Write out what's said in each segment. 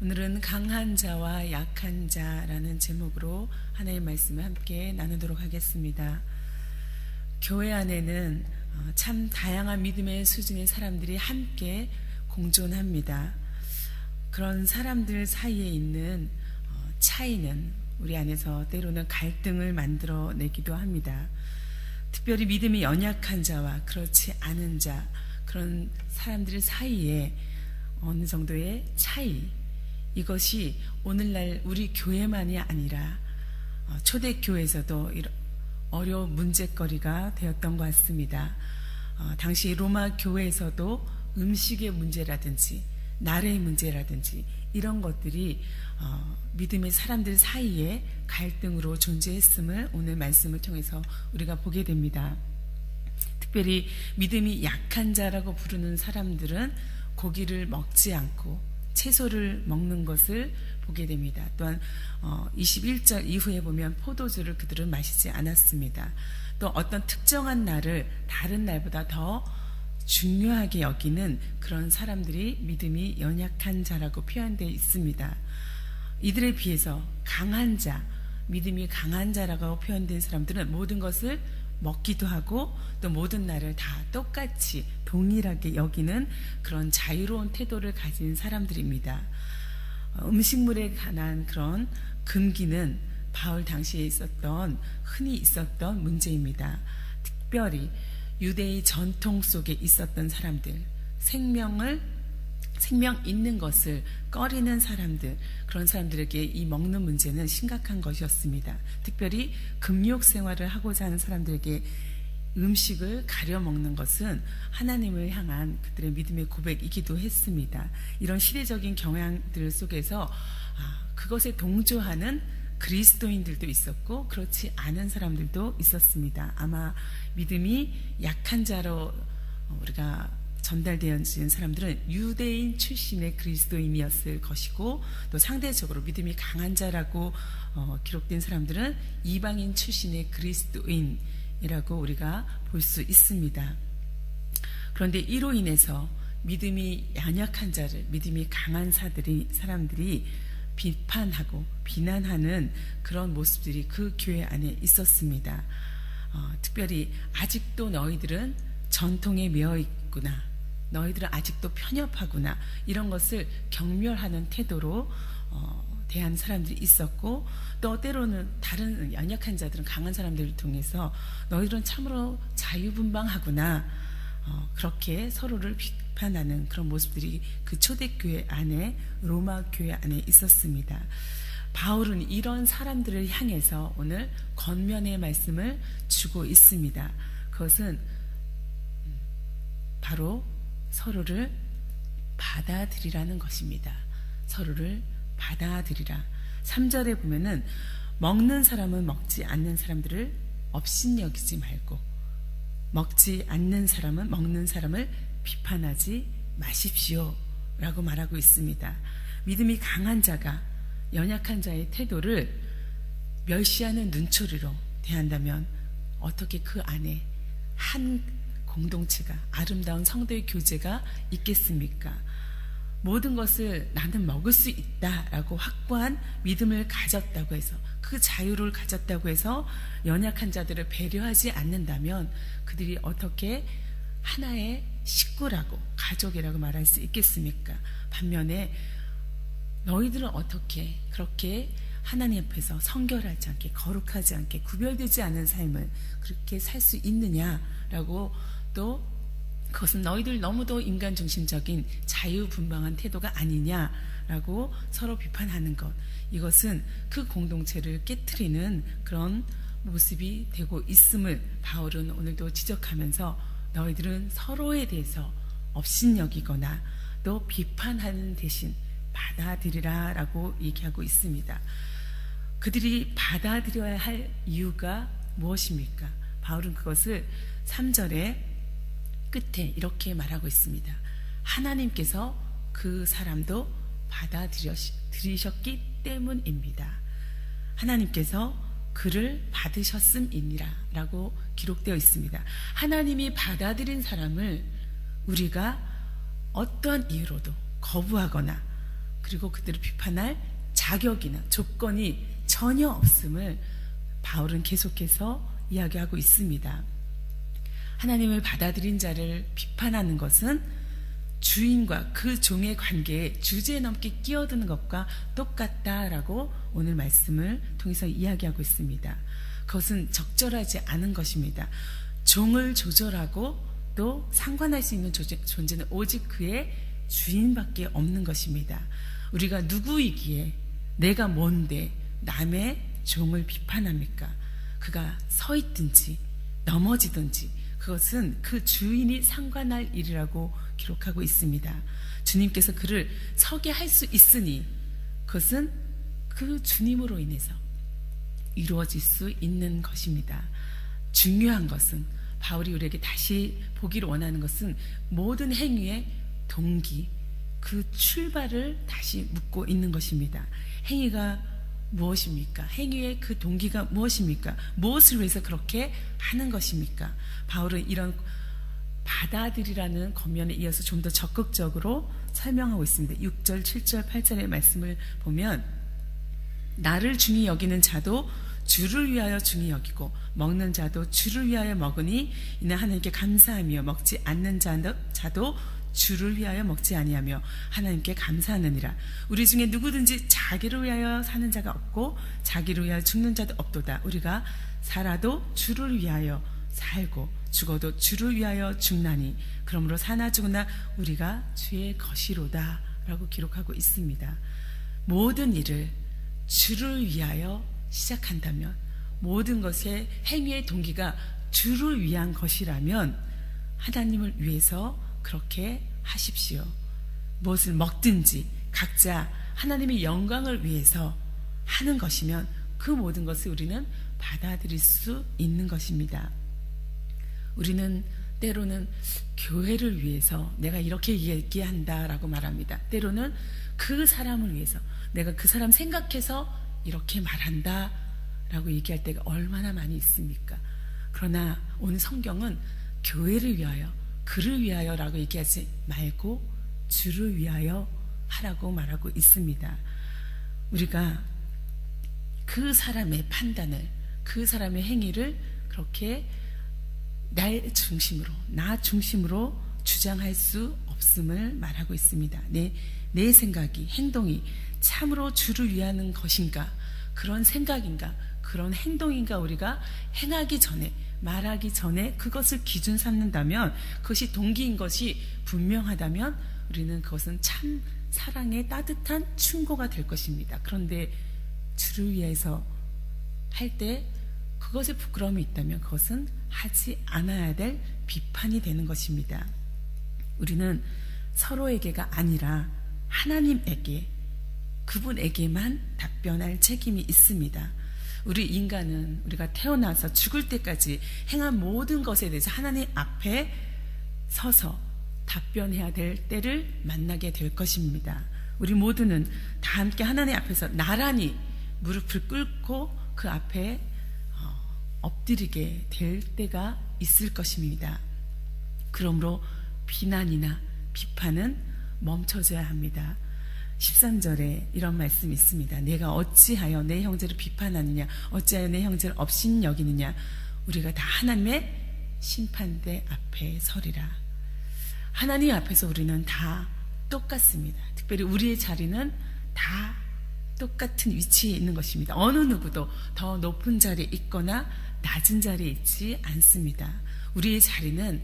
오늘은 강한 자와 약한 자라는 제목으로 하나님의 말씀을 함께 나누도록 하겠습니다. 교회 안에는 참 다양한 믿음의 수준의 사람들이 함께 공존합니다. 그런 사람들 사이에 있는 차이는 우리 안에서 때로는 갈등을 만들어내기도 합니다. 특별히 믿음이 연약한 자와 그렇지 않은 자, 그런 사람들 사이에 어느 정도의 차이, 이것이 오늘날 우리 교회만이 아니라 초대교회에서도 어려운 문제거리가 되었던 것 같습니다. 당시 로마 교회에서도 음식의 문제라든지 나라의 문제라든지 이런 것들이 믿음의 사람들 사이에 갈등으로 존재했음을 오늘 말씀을 통해서 우리가 보게 됩니다. 특별히 믿음이 약한 자라고 부르는 사람들은 고기를 먹지 않고 채소를 먹는 것을 보게 됩니다. 또한 21절 이후에 보면 포도주를 그들은 마시지 않았습니다. 또 어떤 특정한 날을 다른 날보다 더 중요하게 여기는 그런 사람들이 믿음이 연약한 자라고 표현되어 있습니다. 이들에 비해서 강한 자, 믿음이 강한 자라고 표현된 사람들은 모든 것을 먹기도 하고 또 모든 날을 다 똑같이 동일하게 여기는 그런 자유로운 태도를 가진 사람들입니다. 음식물에 관한 그런 금기는 바울 당시에 흔히 있었던 문제입니다. 특별히 유대의 전통 속에 있었던 사람들, 생명 있는 것을 꺼리는 사람들, 그런 사람들에게 이 먹는 문제는 심각한 것이었습니다. 특별히 금욕 생활을 하고자 하는 사람들에게 음식을 가려 먹는 것은 하나님을 향한 그들의 믿음의 고백이기도 했습니다. 이런 시대적인 경향들 속에서 그것에 동조하는 그리스도인들도 있었고 그렇지 않은 사람들도 있었습니다. 아마 믿음이 약한 자로 우리가 전달되어진 사람들은 유대인 출신의 그리스도인이었을 것이고 또 상대적으로 믿음이 강한 자라고 기록된 사람들은 이방인 출신의 그리스도인이라고 우리가 볼 수 있습니다. 그런데 이로 인해서 믿음이 연약한 자를, 믿음이 강한 사람들이 비판하고 비난하는 그런 모습들이 그 교회 안에 있었습니다. 특별히 아직도 너희들은 전통에 매여 있구나, 너희들은 아직도 편협하구나, 이런 것을 경멸하는 태도로 대한 사람들이 있었고 또 때로는 다른 연약한 자들은 강한 사람들을 통해서 너희들은 참으로 자유분방하구나, 그렇게 서로를 비판하는 그런 모습들이 그 초대교회 안에, 로마 교회 안에 있었습니다. 바울은 이런 사람들을 향해서 오늘 권면의 말씀을 주고 있습니다. 그것은 바로 서로를 받아들이라는 것입니다. 서로를 받아들이라. 3절에 보면은 먹는 사람은 먹지 않는 사람들을 업신여기지 말고 먹지 않는 사람은 먹는 사람을 비판하지 마십시오 라고 말하고 있습니다. 믿음이 강한 자가 연약한 자의 태도를 멸시하는 눈초리로 대한다면 어떻게 그 안에 한 공동체가, 아름다운 성도의 교제가 있겠습니까? 모든 것을 나는 먹을 수 있다라고 확고한 믿음을 가졌다고 해서, 그 자유를 가졌다고 해서 연약한 자들을 배려하지 않는다면 그들이 어떻게 하나의 식구라고, 가족이라고 말할 수 있겠습니까? 반면에 너희들은 어떻게 그렇게 하나님 앞에서 성결하지 않게, 거룩하지 않게, 구별되지 않은 삶을 그렇게 살 수 있느냐라고, 또 그것은 너희들 너무도 인간 중심적인 자유분방한 태도가 아니냐라고 서로 비판하는 것, 이것은 그 공동체를 깨트리는 그런 모습이 되고 있음을 바울은 오늘도 지적하면서 너희들은 서로에 대해서 업신여기거나 또 비판하는 대신 받아들이라 라고 얘기하고 있습니다. 그들이 받아들여야 할 이유가 무엇입니까? 바울은 그것을 3절에 끝에 이렇게 말하고 있습니다. 하나님께서 그 사람도 받아들이셨기 때문입니다. 하나님께서 그를 받으셨음이니라 라고 기록되어 있습니다. 하나님이 받아들인 사람을 우리가 어떠한 이유로도 거부하거나 그리고 그들을 비판할 자격이나 조건이 전혀 없음을 바울은 계속해서 이야기하고 있습니다. 하나님을 받아들인 자를 비판하는 것은 주인과 그 종의 관계에 주제넘게 끼어드는 것과 똑같다라고 오늘 말씀을 통해서 이야기하고 있습니다. 그것은 적절하지 않은 것입니다. 종을 조절하고 또 상관할 수 있는 존재는 오직 그의 주인밖에 없는 것입니다. 우리가 누구이기에 내가 뭔데 남의 종을 비판합니까? 그가 서 있든지 넘어지든지 그것은 그 주인이 상관할 일이라고 기록하고 있습니다. 주님께서 그를 서게 할 수 있으니 그것은 그 주님으로 인해서 이루어질 수 있는 것입니다. 중요한 것은 바울이 우리에게 다시 보기를 원하는 것은 모든 행위의 동기, 그 출발을 다시 묻고 있는 것입니다. 행위가 무엇입니까? 행위의 그 동기가 무엇입니까? 무엇을 위해서 그렇게 하는 것입니까? 바울은 이런 받아들이라는 겉면에 이어서 좀 더 적극적으로 설명하고 있습니다. 6절, 7절, 8절의 말씀을 보면 나를 중히 여기는 자도 주를 위하여 중히 여기고 먹는 자도 주를 위하여 먹으니 이는 하나님께 감사하며 먹지 않는 자도 주를 위하여 먹지 아니하며 하나님께 감사하느니라. 우리 중에 누구든지 자기를 위하여 사는 자가 없고 자기를 위하여 죽는 자도 없도다. 우리가 살아도 주를 위하여 살고 죽어도 주를 위하여 죽나니 그러므로 사나 죽으나 우리가 주의 것이로다 라고 기록하고 있습니다. 모든 일을 주를 위하여 시작한다면, 모든 것의 행위의 동기가 주를 위한 것이라면 하나님을 위해서 그렇게 하십시오. 무엇을 먹든지 각자 하나님의 영광을 위해서 하는 것이면 그 모든 것을 우리는 받아들일 수 있는 것입니다. 우리는 때로는 교회를 위해서 내가 이렇게 얘기한다라고 말합니다. 때로는 그 사람을 위해서 내가 그 사람 생각해서 이렇게 말한다 라고 얘기할 때가 얼마나 많이 있습니까? 그러나 오늘 성경은 교회를 위하여, 그를 위하여 라고 얘기하지 말고 주를 위하여 하라고 말하고 있습니다. 우리가 그 사람의 판단을, 그 사람의 행위를 그렇게 나 중심으로 주장할 수 없음을 말하고 있습니다. 내 생각이, 행동이 참으로 주를 위하는 것인가, 그런 생각인가, 그런 행동인가 우리가 행하기 전에, 말하기 전에 그것을 기준 삼는다면, 그것이 동기인 것이 분명하다면 우리는 그것은 참 사랑의 따뜻한 충고가 될 것입니다. 그런데 주를 위해서 할 때 그것에 부끄러움이 있다면 그것은 하지 않아야 될 비판이 되는 것입니다. 우리는 서로에게가 아니라 하나님에게, 그분에게만 답변할 책임이 있습니다. 우리 인간은 우리가 태어나서 죽을 때까지 행한 모든 것에 대해서 하나님 앞에 서서 답변해야 될 때를 만나게 될 것입니다. 우리 모두는 다 함께 하나님 앞에서 나란히 무릎을 꿇고 그 앞에 엎드리게 될 때가 있을 것입니다. 그러므로 비난이나 비판은 멈춰져야 합니다. 13절에 이런 말씀이 있습니다. 내가 어찌하여 내 형제를 비판하느냐, 어찌하여 내 형제를 업신 여기느냐, 우리가 다 하나님의 심판대 앞에 서리라. 하나님 앞에서 우리는 다 똑같습니다. 특별히 우리의 자리는 다 똑같은 위치에 있는 것입니다. 어느 누구도 더 높은 자리에 있거나 낮은 자리에 있지 않습니다. 우리의 자리는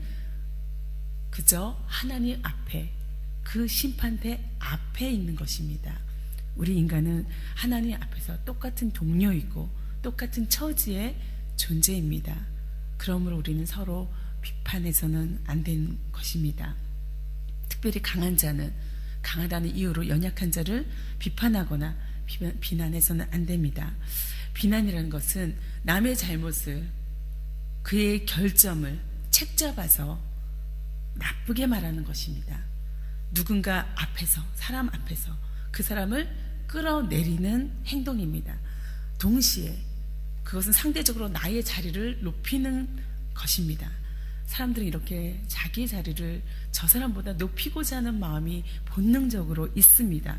그저 하나님 앞에, 그 심판대 앞에 있는 것입니다. 우리 인간은 하나님 앞에서 똑같은 동료이고 똑같은 처지의 존재입니다. 그러므로 우리는 서로 비판해서는 안 되는 것입니다. 특별히 강한 자는 강하다는 이유로 연약한 자를 비판하거나 비난해서는 안 됩니다. 비난이라는 것은 남의 잘못을, 그의 결점을 책잡아서 나쁘게 말하는 것입니다. 누군가 앞에서, 사람 앞에서 그 사람을 끌어내리는 행동입니다. 동시에 그것은 상대적으로 나의 자리를 높이는 것입니다. 사람들은 이렇게 자기의 자리를 저 사람보다 높이고자 하는 마음이 본능적으로 있습니다.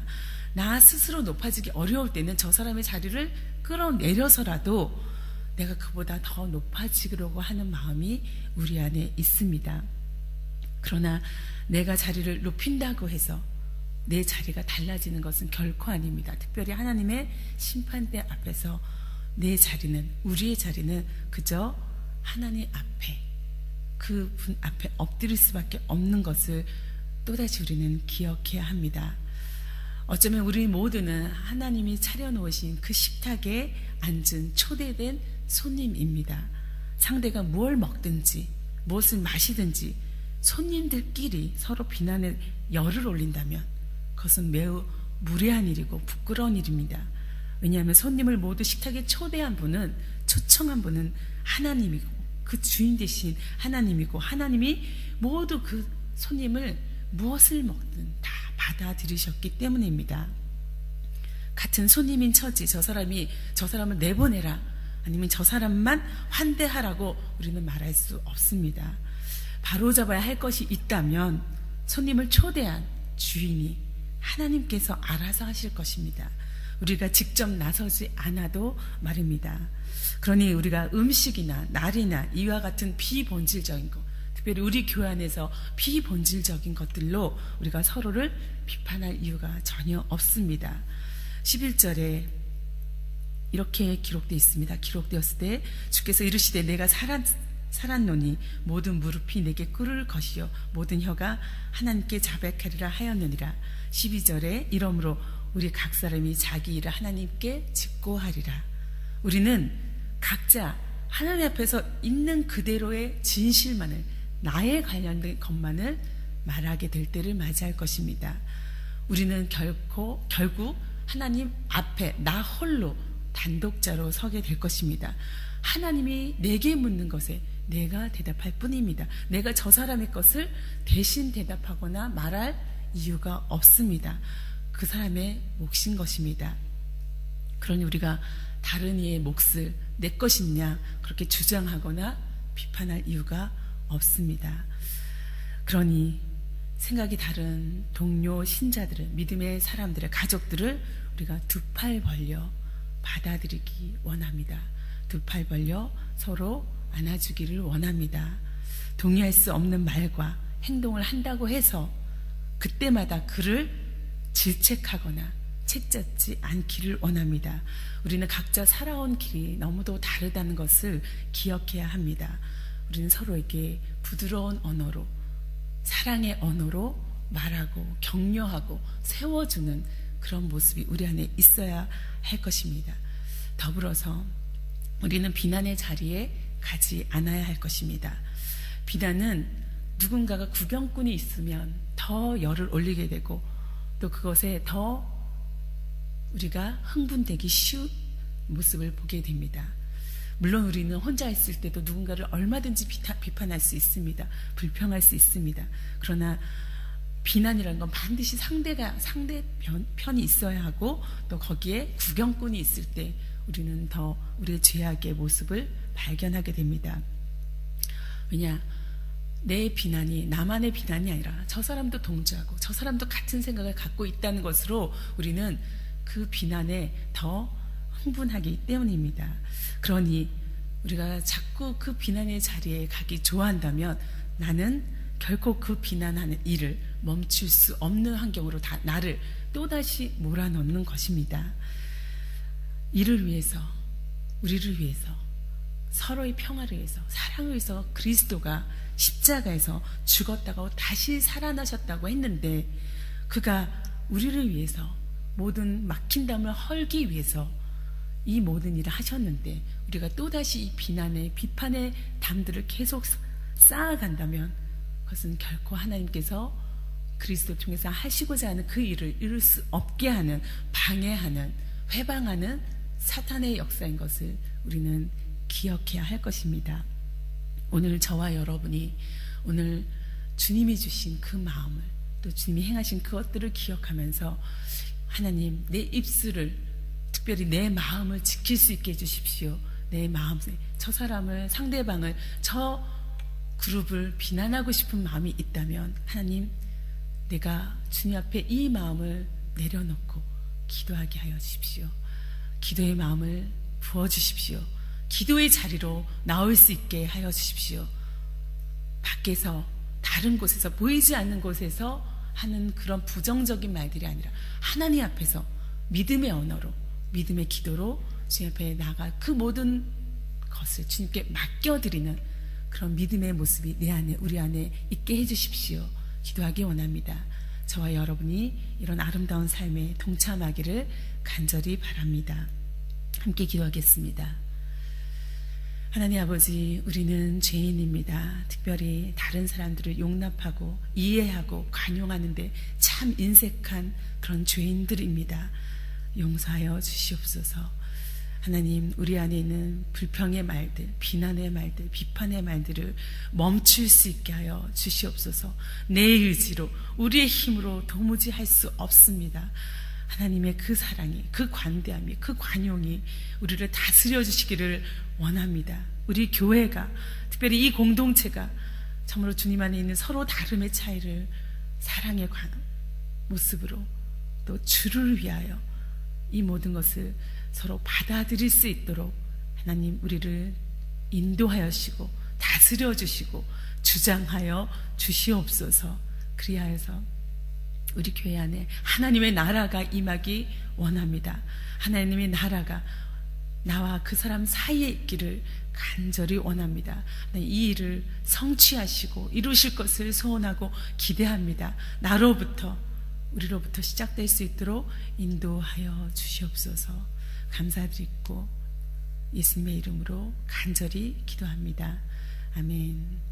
나 스스로 높아지기 어려울 때는 저 사람의 자리를 끌어내려서라도 내가 그보다 더 높아지려고 하는 마음이 우리 안에 있습니다. 그러나 내가 자리를 높인다고 해서 내 자리가 달라지는 것은 결코 아닙니다. 특별히 하나님의 심판대 앞에서 내 자리는, 우리의 자리는 그저 하나님 앞에, 그분 앞에 엎드릴 수밖에 없는 것을 또다시 우리는 기억해야 합니다. 어쩌면 우리 모두는 하나님이 차려놓으신 그 식탁에 앉은 초대된 손님입니다. 상대가 뭘 먹든지 무엇을 마시든지 손님들끼리 서로 비난의 열을 올린다면 그것은 매우 무례한 일이고 부끄러운 일입니다. 왜냐하면 손님을 모두 식탁에 초대한 분은, 초청한 분은 하나님이고 그 주인 되신 하나님이고, 하나님이 모두 그 손님을 무엇을 먹든 다 받아들이셨기 때문입니다. 같은 손님인 처지, 저 사람을 내보내라, 아니면 저 사람만 환대하라고 우리는 말할 수 없습니다. 바로잡아야 할 것이 있다면 손님을 초대한 주인이 하나님께서 알아서 하실 것입니다. 우리가 직접 나서지 않아도 말입니다. 그러니 우리가 음식이나 날이나 이와 같은 비본질적인 것, 특별히 우리 교회 안에서 비본질적인 것들로 우리가 서로를 비판할 이유가 전혀 없습니다. 11절에 이렇게 기록되어 있습니다. 기록되었을 때 주께서 이르시되 내가 살았노니 모든 무릎이 내게 꿇을 것이요 모든 혀가 하나님께 자백하리라 하였느니라. 12절에 이러므로 우리 각 사람이 자기 일을 하나님께 직고하리라. 우리는 각자 하나님 앞에서 있는 그대로의 진실만을, 나에 관련된 것만을 말하게 될 때를 맞이할 것입니다. 우리는 결국 하나님 앞에 나 홀로 단독자로 서게 될 것입니다. 하나님이 내게 묻는 것에 내가 대답할 뿐입니다. 내가 저 사람의 것을 대신 대답하거나 말할 이유가 없습니다. 그 사람의 몫인 것입니다. 그러니 우리가 다른 이의 몫을 내 것이냐 그렇게 주장하거나 비판할 이유가 없습니다. 그러니 생각이 다른 동료 신자들을, 믿음의 사람들의 가족들을 우리가 두 팔 벌려 받아들이기 원합니다. 두 팔 벌려 서로 안아주기를 원합니다. 동의할 수 없는 말과 행동을 한다고 해서 그때마다 그를 질책하거나 책잡지 않기를 원합니다. 우리는 각자 살아온 길이 너무도 다르다는 것을 기억해야 합니다. 우리는 서로에게 부드러운 언어로, 사랑의 언어로 말하고 격려하고 세워주는 그런 모습이 우리 안에 있어야 할 것입니다. 더불어서 우리는 비난의 자리에 가지 않아야 할 것입니다. 비난은 누군가가 구경꾼이 있으면 더 열을 올리게 되고 또 그것에 더 우리가 흥분되기 쉬운 모습을 보게 됩니다. 물론 우리는 혼자 있을 때도 누군가를 얼마든지 비판할 수 있습니다. 불평할 수 있습니다. 그러나 비난이라는 건 반드시 상대편이 있어야 하고 또 거기에 구경꾼이 있을 때 우리는 더 우리의 죄악의 모습을 발견하게 됩니다. 왜냐? 내 비난이 나만의 비난이 아니라 저 사람도 동조하고 저 사람도 같은 생각을 갖고 있다는 것으로 우리는 그 비난에 더 흥분하기 때문입니다. 그러니 우리가 자꾸 그 비난의 자리에 가기 좋아한다면 나는 결코 그 비난하는 일을 멈출 수 없는 환경으로 나를 또다시 몰아넣는 것입니다. 이를 위해서, 우리를 위해서, 서로의 평화를 위해서, 사랑을 위해서 그리스도가 십자가에서 죽었다고 다시 살아나셨다고 했는데 그가 우리를 위해서 모든 막힌 담을 헐기 위해서 이 모든 일을 하셨는데 우리가 또다시 이 비판의 담들을 계속 쌓아간다면 그것은 결코 하나님께서 그리스도 통해서 하시고자 하는 그 일을 이룰 수 없게 하는, 방해하는, 회방하는 사탄의 역사인 것을 우리는 기억해야 할 것입니다. 오늘 저와 여러분이 오늘 주님이 주신 그 마음을 또 주님이 행하신 그것들을 기억하면서 하나님 내 입술을, 특별히 내 마음을 지킬 수 있게 해주십시오. 내 마음에 저 사람을, 상대방을, 저 그룹을 비난하고 싶은 마음이 있다면 하나님 내가 주님 앞에 이 마음을 내려놓고 기도하게 하여 주십시오. 기도의 마음을 부어주십시오. 기도의 자리로 나올 수 있게 하여 주십시오. 밖에서 다른 곳에서 보이지 않는 곳에서 하는 그런 부정적인 말들이 아니라 하나님 앞에서 믿음의 언어로 믿음의 기도로 주님 앞에 나가 그 모든 것을 주님께 맡겨드리는 그런 믿음의 모습이 내 안에 우리 안에 있게 해주십시오. 기도하기 원합니다. 저와 여러분이 이런 아름다운 삶에 동참하기를 간절히 바랍니다. 함께 기도하겠습니다. 하나님 아버지, 우리는 죄인입니다. 특별히 다른 사람들을 용납하고 이해하고 관용하는데 참 인색한 그런 죄인들입니다. 용서하여 주시옵소서. 하나님, 우리 안에 있는 불평의 말들, 비난의 말들, 비판의 말들을 멈출 수 있게 하여 주시옵소서. 내 의지로, 우리의 힘으로 도무지 할 수 없습니다. 하나님의 그 사랑이, 그 관대함이, 그 관용이 우리를 다스려 주시기를 원합니다. 우리 교회가, 특별히 이 공동체가 참으로 주님 안에 있는 서로 다름의 차이를 사랑의 모습으로 또 주를 위하여 이 모든 것을 서로 받아들일 수 있도록 하나님 우리를 인도하시고 다스려 주시고 주장하여 주시옵소서. 그리하여서 우리 교회 안에 하나님의 나라가 임하기 원합니다. 하나님의 나라가 나와 그 사람 사이에 있기를 간절히 원합니다. 이 일을 성취하시고 이루실 것을 소원하고 기대합니다. 나로부터, 우리로부터 시작될 수 있도록 인도하여 주시옵소서. 감사드리고 예수님의 이름으로 간절히 기도합니다. 아멘.